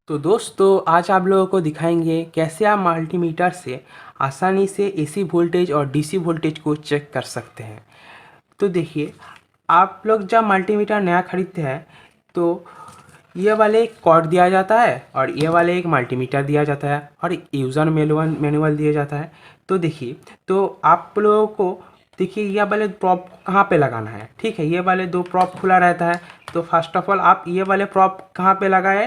तो दोस्तों आज आप लोगों को दिखाएंगे कैसे आप मल्टीमीटर से आसानी से एसी वोल्टेज और डीसी वोल्टेज को चेक कर सकते हैं। तो देखिए, आप लोग जब मल्टीमीटर नया खरीदते हैं तो ये वाले एक कॉर्ड दिया जाता है और ये वाले एक मल्टीमीटर दिया जाता है और एक यूज़र मैनुअल दिया जाता है। तो देखिए, तो आप लोगों को देखिए ये वाले प्रॉप कहाँ पे लगाना है। ठीक है, ये वाले दो प्रॉप खुला रहता है। तो फर्स्ट ऑफ ऑल आप ये वाले प्रॉप कहाँ पे लगाए,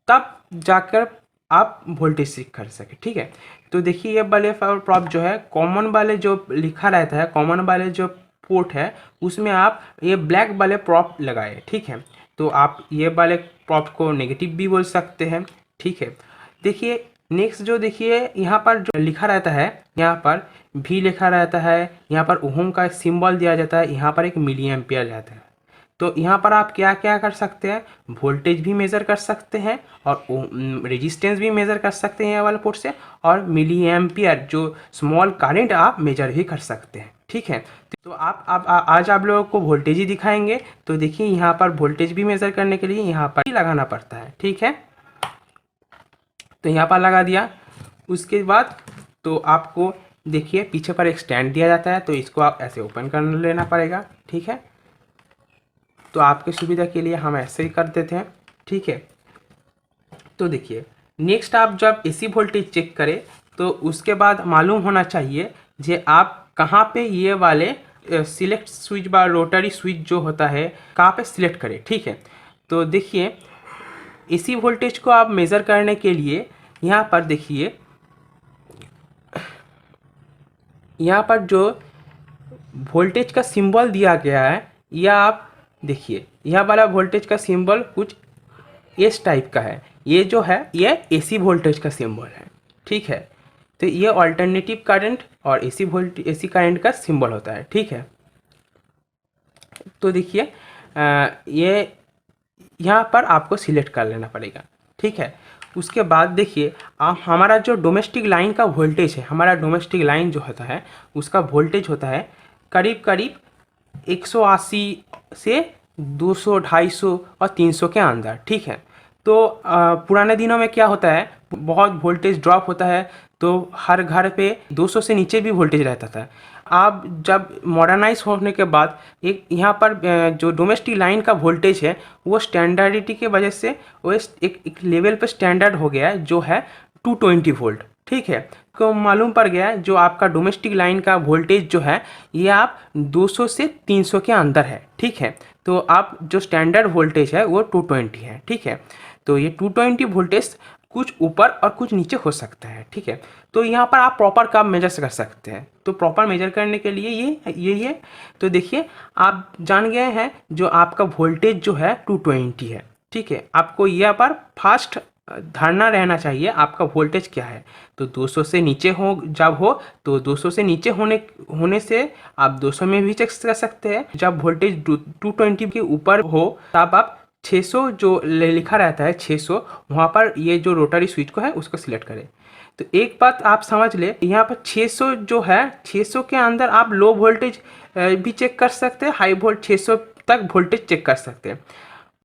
तब जाकर आप वोल्टेज चेक कर सके। ठीक है, तो देखिए ये वाले प्रॉप जो है कॉमन वाले जो लिखा रहता है, कॉमन वाले जो पोर्ट है उसमें आप ये ब्लैक वाले प्रॉप लगाए। ठीक है, तो आप ये वाले प्रॉप को नेगेटिव भी बोल सकते हैं। ठीक है, देखिए नेक्स्ट जो देखिए यहाँ पर जो लिखा रहता है, यहाँ पर भी लिखा रहता है, यहाँ पर ओहम का सिंबल दिया जाता है, यहाँ पर एक मिली एम्पियर जाता है। तो यहाँ पर आप क्या क्या कर सकते हैं, वोल्टेज भी मेज़र कर सकते हैं और रेजिस्टेंस भी मेज़र कर सकते हैं ये वाले पोर्ट से, और मिली एम्पियर जो स्मॉल करंट आप मेजर भी कर सकते हैं। ठीक है, तो आज आप लोगों को वोल्टेज ही दिखाएंगे। तो देखिए यहाँ पर वोल्टेज भी मेज़र करने के लिए यहाँ पर ही लगाना पड़ता है। ठीक है, तो यहाँ पर लगा दिया। उसके बाद तो आपको देखिए पीछे पर एक स्टैंड दिया जाता है, तो इसको आप ऐसे ओपन कर लेना पड़ेगा। ठीक है, तो आपके सुविधा के लिए हम ऐसे ही कर देते हैं। ठीक है, तो देखिए नेक्स्ट आप जब एसी वोल्टेज चेक करें तो उसके बाद मालूम होना चाहिए जे आप कहाँ पे ये वाले सिलेक्ट स्विच बार रोटरी स्विच जो होता है कहाँ पे सिलेक्ट करें। ठीक है, तो देखिए एसी वोल्टेज को आप मेज़र करने के लिए यहाँ पर देखिए, यहाँ पर जो वोल्टेज का सिंबल दिया गया है, यह आप देखिए यह वाला वोल्टेज का सिंबल कुछ इस टाइप का है। ये जो है ये एसी वोल्टेज का सिंबल है। ठीक है, तो ये अल्टरनेटिव करंट और एसी करंट का सिंबल होता है। ठीक है, तो देखिए ये यहाँ पर आपको सिलेक्ट कर लेना पड़ेगा। ठीक है, उसके बाद देखिए आप हमारा जो डोमेस्टिक लाइन का वोल्टेज है, हमारा डोमेस्टिक लाइन जो होता है उसका वोल्टेज होता है करीब करीब 180 से 200, 250 और 300 के अंदर। ठीक है, तो पुराने दिनों में क्या होता है, बहुत वोल्टेज ड्रॉप होता है तो हर घर पे 200 से नीचे भी वोल्टेज रहता था। अब जब मॉडर्नाइज होने के बाद एक यहाँ पर जो डोमेस्टिक लाइन का वोल्टेज है वो स्टैंडर्डिटी के वजह से वो एक लेवल पर स्टैंडर्ड हो गया है जो है 220 वोल्ट। ठीक है, को मालूम पड़ गया है जो आपका डोमेस्टिक लाइन का वोल्टेज जो है ये आप 200 से 300 के अंदर है। ठीक है, तो आप जो स्टैंडर्ड वोल्टेज है वो 220 है। ठीक है, तो ये 220 वोल्टेज कुछ ऊपर और कुछ नीचे हो सकता है। ठीक है, तो यहाँ पर आप प्रॉपर कब मेजर कर सकते हैं, तो प्रॉपर मेजर करने के लिए यही है। तो देखिए आप जान गए हैं जो आपका वोल्टेज जो है 220 है। ठीक है, आपको यहाँ पर फास्ट धारणा रहना चाहिए आपका वोल्टेज क्या है। तो 200 से नीचे हो जब हो तो 200 से नीचे होने से आप 200 में भी चेक कर सकते हैं। जब वोल्टेज 220 के ऊपर हो तब आप 600 जो लिखा रहता है 600 वहाँ पर ये जो रोटरी स्विच को है उसको सिलेक्ट करें। तो एक बात आप समझ ले, यहाँ पर 600 जो है 600 के अंदर आप लो वोल्टेज भी चेक कर सकते हैं, हाई वोल्ट 600 तक वोल्टेज चेक कर सकते हैं।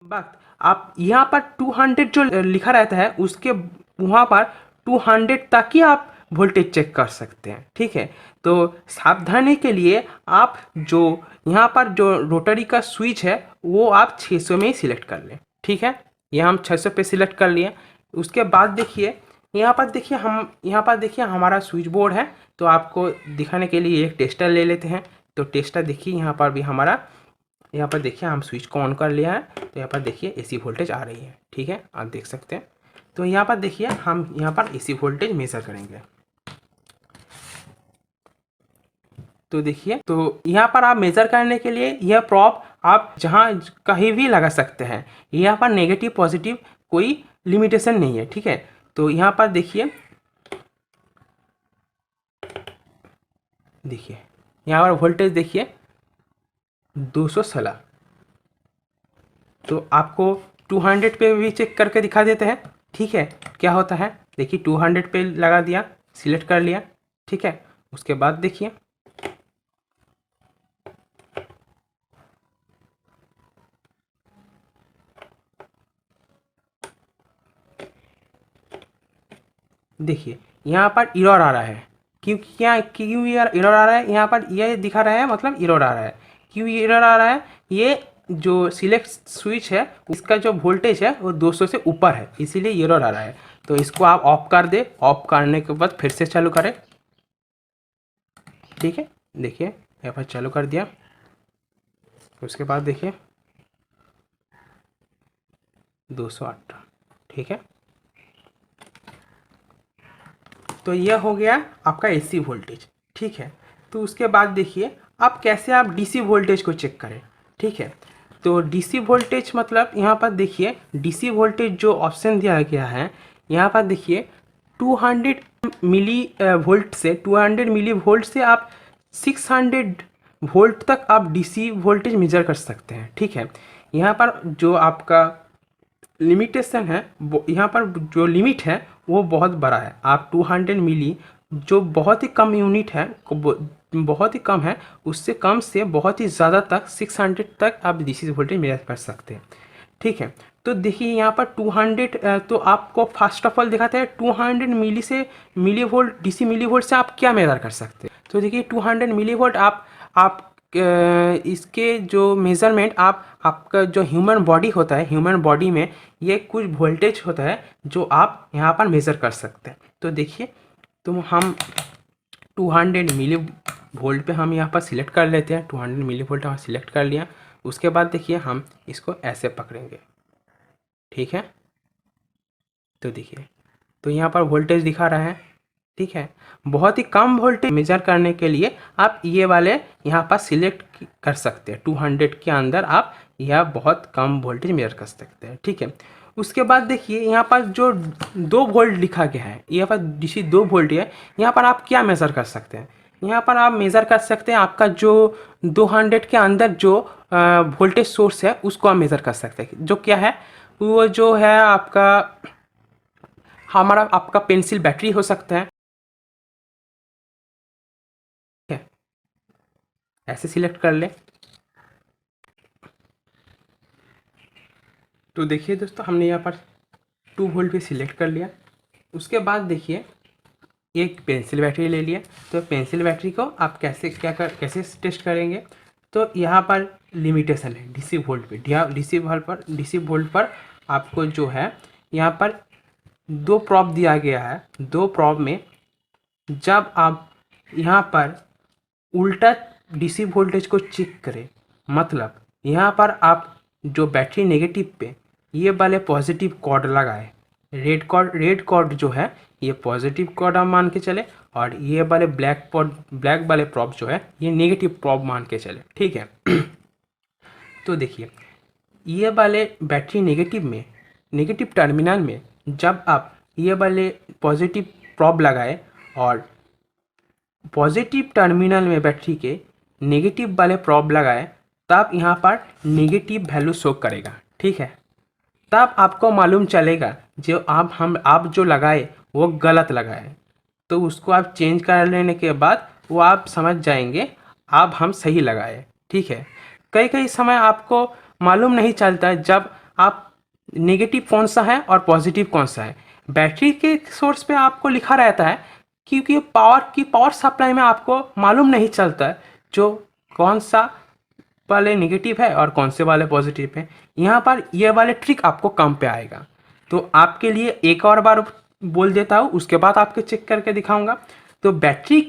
बात आप यहाँ पर 200 जो लिखा रहता है उसके वहाँ पर 200 तक ही आप वोल्टेज चेक कर सकते हैं। ठीक है, तो सावधानी के लिए आप जो यहाँ पर जो रोटरी का स्विच है वो आप 600 में ही सिलेक्ट कर लें। ठीक है, ये हम 600 पे सिलेक्ट कर लिए। उसके बाद देखिए यहाँ पर देखिए हमारा स्विच बोर्ड है। तो आपको दिखाने के लिए एक टेस्टर ले लेते हैं। तो टेस्टर देखिए यहाँ पर भी हमारा, यहाँ पर देखिए हम स्विच को ऑन कर लिया है। तो यहाँ पर देखिए एसी वोल्टेज आ रही है। ठीक है, आप देख सकते हैं। तो यहाँ पर देखिए हम यहाँ पर एसी वोल्टेज मेजर करेंगे। तो देखिए, तो यहाँ पर आप मेजर करने के लिए यह प्रॉप आप जहाँ कहीं भी लगा सकते हैं। यहाँ पर नेगेटिव पॉजिटिव कोई लिमिटेशन नहीं है। ठीक है, तो यहाँ पर देखिए यहाँ पर वोल्टेज देखिए 216। तो आपको 200 पे भी चेक करके दिखा देते हैं। ठीक है, क्या होता है देखिए 200 पे लगा दिया, सिलेक्ट कर लिया। ठीक है, उसके बाद देखिए देखिए यहाँ पर एरर आ रहा है। क्यों एरर आ रहा है, यहाँ पर ये दिखा रहा है, मतलब एरर आ रहा है। क्यों एरर आ रहा है, ये जो सिलेक्ट स्विच है इसका जो वोल्टेज है वो 200 से ऊपर है, इसीलिए एरर आ रहा है। तो इसको आप ऑफ कर दे, ऑफ करने के बाद फिर से चालू करें। ठीक है, देखिए यहाँ पर चालू कर दिया। उसके बाद देखिए 208। ठीक है, तो यह हो गया आपका एसी वोल्टेज। ठीक है, तो उसके बाद देखिए आप कैसे आप डीसी वोल्टेज को चेक करें। ठीक है, तो डीसी वोल्टेज मतलब यहाँ पर देखिए डीसी वोल्टेज जो ऑप्शन दिया गया है, यहाँ पर देखिए 200 मिली वोल्ट से 200 मिली वोल्ट से आप 600 वोल्ट तक आप डीसी वोल्टेज मेजर कर सकते हैं। ठीक है, यहाँ पर जो आपका लिमिटेशन है वो यहाँ पर जो लिमिट है वो बहुत बड़ा है। आप 200 मिली जो बहुत ही कम यूनिट है, बहुत ही कम है, उससे कम से बहुत ही ज़्यादा तक 600 तक आप डीसी वोल्टेज मेजर कर सकते हैं। ठीक है, तो देखिए यहाँ पर 200 तो आपको फर्स्ट ऑफ ऑल दिखाते हैं 200 मिली से millivolt DC millivolt से आप क्या मेजर कर सकते हैं। तो देखिए 200 मिली वोल्ट आप इसके जो मेज़रमेंट आपका जो ह्यूमन बॉडी होता है, ह्यूमन बॉडी में ये कुछ वोल्टेज होता है जो आप यहाँ पर मेज़र कर सकते हैं। तो देखिए तो हम 200 मिली वोल्ट पे हम यहाँ पर सिलेक्ट कर लेते हैं। 200 मिली वोल्ट हम सिलेक्ट कर लिया। उसके बाद देखिए हम इसको ऐसे पकड़ेंगे। ठीक है, तो देखिए तो यहाँ पर वोल्टेज दिखा रहा है। ठीक है, बहुत ही कम वोल्टेज मेजर करने के लिए आप ये वाले यहाँ पर सिलेक्ट कर सकते हैं। 200 के अंदर आप यह बहुत कम वोल्टेज मेजर कर सकते हैं। ठीक है, उसके बाद देखिए यहाँ पर जो 2 वोल्ट लिखा गया है, यहाँ पर डीसी 2 वोल्ट है, यहाँ पर आप क्या मेज़र कर सकते हैं। यहाँ पर आप मेज़र कर सकते हैं आपका जो 200 के अंदर जो वोल्टेज सोर्स है उसको आप मेज़र कर सकते हैं। जो क्या है, वो जो है आपका पेंसिल बैटरी हो सकता है। ठीक है, ऐसे सिलेक्ट कर ले। तो देखिए दोस्तों हमने यहाँ पर 2 वोल्ट पे सिलेक्ट कर लिया। उसके बाद देखिए एक पेंसिल बैटरी ले लिया। तो पेंसिल बैटरी को आप कैसे टेस्ट करेंगे। तो यहाँ पर लिमिटेशन है डीसी वोल्ट पे, डीसी वोल्ट पर आपको जो है यहाँ पर 2 प्रॉब दिया गया है। 2 प्रॉब में जब आप यहाँ पर उल्टा डीसी वोल्टेज को चेक करें, मतलब यहाँ पर आप जो बैटरी नेगेटिव पे ये वाले पॉजिटिव कॉर्ड लगाए, रेड कॉर्ड जो है ये पॉजिटिव कॉर्ड आप मान के चले, और ये वाले ब्लैक वाले प्रॉब जो है ये नेगेटिव प्रॉब मान के चले। ठीक है, तो देखिए ये वाले बैटरी नेगेटिव टर्मिनल में जब आप ये वाले पॉजिटिव प्रॉब लगाए और पॉजिटिव टर्मिनल में बैटरी के नेगेटिव वाले प्रॉब लगाए, तब यहाँ पर नेगेटिव वैल्यू शो करेगा। ठीक है, तब आपको मालूम चलेगा जो आप जो लगाए वो गलत लगाए। तो उसको आप चेंज कर लेने के बाद वो आप समझ जाएंगे आप हम सही लगाए। ठीक है, कई समय आपको मालूम नहीं चलता जब आप नेगेटिव कौन सा है और पॉजिटिव कौन सा है। बैटरी के सोर्स पे आपको लिखा रहता है, क्योंकि पावर सप्लाई में आपको मालूम नहीं चलता जो कौन सा वाले नेगेटिव है और कौन से वाले पॉजिटिव है। यहाँ पर ये वाले ट्रिक आपको काम पे आएगा। तो आपके लिए एक और बार बोल देता हूँ, उसके बाद आपके चेक करके दिखाऊंगा। तो बैटरी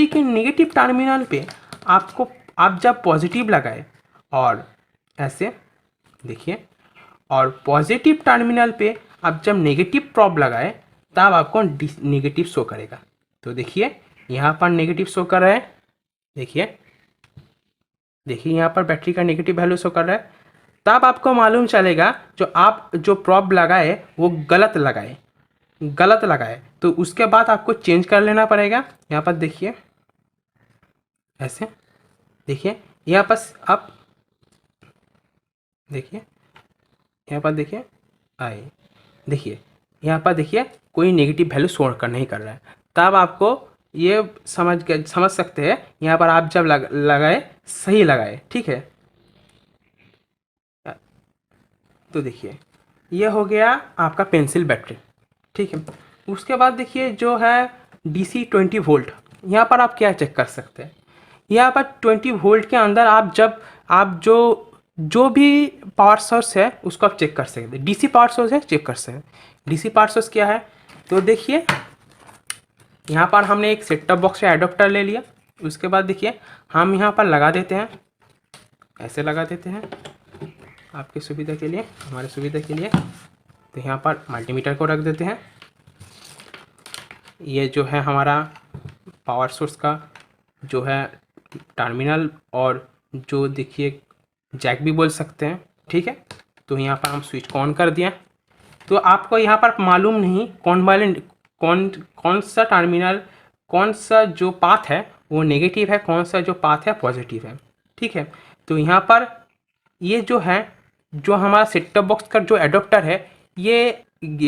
के नेगेटिव टर्मिनल पे आप जब पॉजिटिव लगाए और ऐसे देखिए, और पॉजिटिव टर्मिनल पे आप जब नेगेटिव प्रॉब लगाए तब आपको नेगेटिव शो करेगा। तो देखिए यहाँ पर नेगेटिव शो कर रहा है। देखिए यहाँ पर बैटरी का नेगेटिव वैल्यू शो कर रहा है। तब आपको मालूम चलेगा जो प्रॉब लगाए वो गलत लगाए। तो उसके बाद आपको चेंज कर लेना पड़ेगा। यहाँ पर देखिए ऐसे, देखिए यहाँ पर आप देखिए, यहाँ पर देखिए आए, देखिए यहाँ पर देखिए कोई नेगेटिव वैल्यू शो नहीं कर रहा है। तब आपको ये समझ सकते हैं यहाँ पर आप जब लगाए सही लगाए। ठीक है, तो देखिए ये हो गया आपका पेंसिल बैटरी। ठीक है, उसके बाद देखिए जो है DC 20 वोल्ट, यहाँ पर आप क्या चेक कर सकते हैं, यहाँ पर 20 वोल्ट के अंदर आप जो भी पावर सोर्स है उसको आप चेक कर सकते हैं। DC पावर सोर्स है, चेक कर सकते हैं DC पावर सोर्स क्या है। तो देखिए यहाँ पर हमने एक सेट टॉप बॉक्स का एडाप्टर ले लिया। उसके बाद देखिए हम यहाँ पर लगा देते हैं, ऐसे लगा देते हैं आपकी सुविधा के लिए, हमारे सुविधा के लिए। तो यहाँ पर मल्टीमीटर को रख देते हैं। ये जो है हमारा पावर सोर्स का जो है टर्मिनल, और जो देखिए जैक भी बोल सकते हैं, ठीक है। तो यहाँ पर हम स्विच को ऑन कर दिया। तो आपको यहाँ पर मालूम नहीं कौन सा टर्मिनल, कौन सा जो पाथ है वो नेगेटिव है, कौन सा जो पाथ है पॉजिटिव है, ठीक है। तो यहाँ पर ये जो है, जो हमारा सेट टॉप बॉक्स का जो एडोप्टर है ये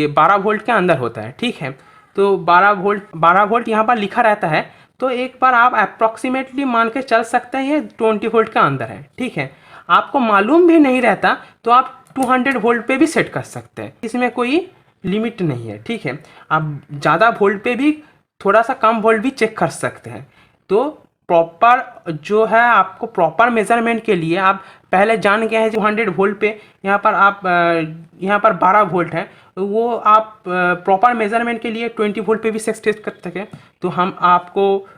12 वोल्ट के अंदर होता है, ठीक है। तो 12 वोल्ट यहाँ पर लिखा रहता है। तो एक बार आप अप्रॉक्सीमेटली मान के चल सकते हैं ये 20 वोल्ट का अंदर है, ठीक है। आपको मालूम भी नहीं रहता तो आप 200 वोल्ट पे भी सेट कर सकते हैं, इसमें कोई लिमिट नहीं है, ठीक है। आप ज़्यादा वोल्ट पे भी, थोड़ा सा कम वोल्ट भी चेक कर सकते हैं। तो प्रॉपर जो है, आपको प्रॉपर मेजरमेंट के लिए आप पहले जान गए हैं 200 वोल्ट पे, यहाँ पर 12 वोल्ट है, वो आप प्रॉपर मेजरमेंट के लिए 20 वोल्ट पे भी सेट कर सकें। तो हम आपको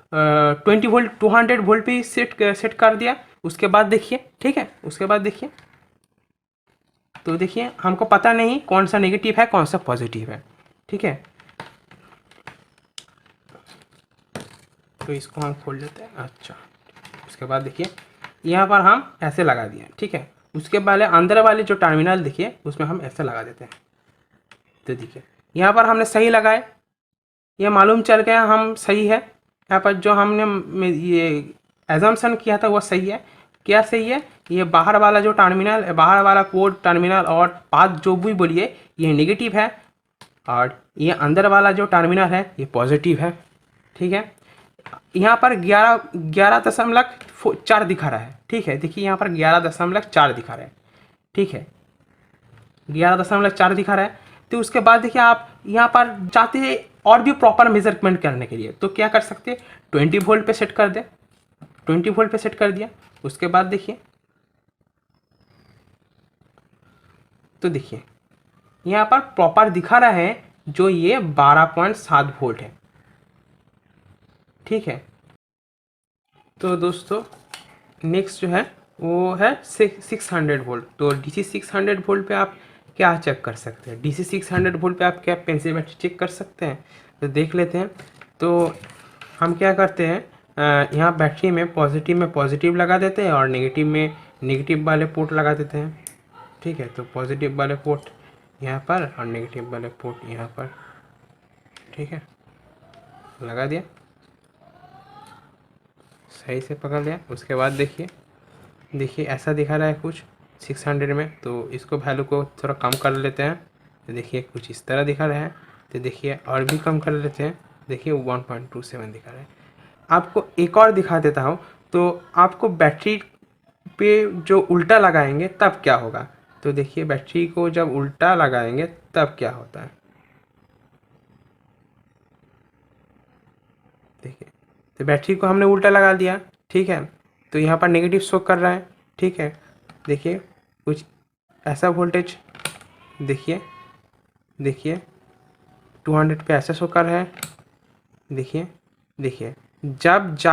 20 वोल्ट 200 वोल्ट पे ही सेट कर दिया। उसके बाद देखिए, ठीक है, उसके बाद देखिए, तो देखिए हमको पता नहीं कौन सा नेगेटिव है कौन सा पॉजिटिव है, ठीक है। तो इसको हम खोल लेते हैं। अच्छा, उसके बाद देखिए यहाँ पर हम ऐसे लगा दिए, ठीक है। उसके पहले अंदर वाले जो टर्मिनल देखिए उसमें हम ऐसे लगा देते हैं। तो देखिए यहाँ पर हमने सही लगाए, ये मालूम चल गया हम सही है। यहाँ पर जो हमने ये एजम्पशन किया था वो सही है। क्या सही है, ये बाहर वाला जो टर्मिनल, बाहर वाला पोर्ट टर्मिनल और पाथ जो भी बोलिए ये नेगेटिव है, और ये अंदर वाला जो टर्मिनल है ये पॉजिटिव है, ठीक है। यहाँ पर 11.4 दिखा रहा है, ठीक है। देखिए यहाँ पर 11.4 दिखा रहा है, ठीक है, 11.4 दिखा रहा है। तो उसके बाद देखिए आप यहाँ पर चाहते हैं और भी प्रॉपर मेजरमेंट करने के लिए, तो क्या कर सकते हैं, 20 वोल्ट पे सेट कर दे। 20 वोल्ट पे सेट कर दिया। उसके बाद देखिए, तो देखिए यहाँ पर प्रॉपर दिखा रहा है जो ये 12.7 वोल्ट है, ठीक है। तो दोस्तों नेक्स्ट जो है वो है 600 वोल्ट। तो DC 600 वोल्ट पे आप क्या चेक कर सकते हैं, DC 600 वोल्ट पे आप क्या पेंसिल बैटरी चेक कर सकते हैं। तो देख लेते हैं। तो हम क्या करते हैं, यहाँ बैटरी में पॉजिटिव लगा देते हैं और नेगेटिव में नेगेटिव वाले पोर्ट लगा देते हैं, ठीक है। तो पॉजिटिव वाले पोर्ट यहाँ पर और नेगेटिव वाले पोर्ट यहाँ पर, ठीक है, लगा दिया, सही से पकड़ लिया। उसके बाद देखिए ऐसा दिखा रहा है कुछ 600 में। तो इसको वैल्यू को थोड़ा कम कर लेते हैं। तो देखिए कुछ इस तरह दिखा रहा है। तो देखिए और भी कम कर लेते हैं। देखिए 1.27 दिखा रहा है। आपको एक और दिखा देता हूँ। तो आपको बैटरी पे जो उल्टा लगाएंगे तब क्या होगा। तो देखिए बैटरी को जब उल्टा लगाएंगे तब क्या होता है, देखिए। तो बैटरी को हमने उल्टा लगा दिया, ठीक है। तो यहाँ पर नेगेटिव शो कर रहा है, ठीक है। देखिए कुछ ऐसा वोल्टेज, देखिए 200 पे ऐसा शो कर रहा है। देखिए जब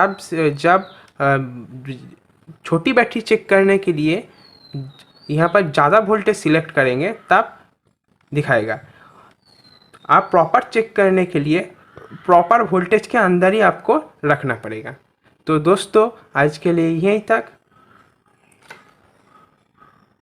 छोटी बैटरी चेक करने के लिए यहाँ पर ज़्यादा वोल्टेज सिलेक्ट करेंगे तब दिखाएगा। आप प्रॉपर चेक करने के लिए प्रॉपर वोल्टेज के अंदर ही आपको रखना पड़ेगा। तो दोस्तों आज के लिए यहीं तक।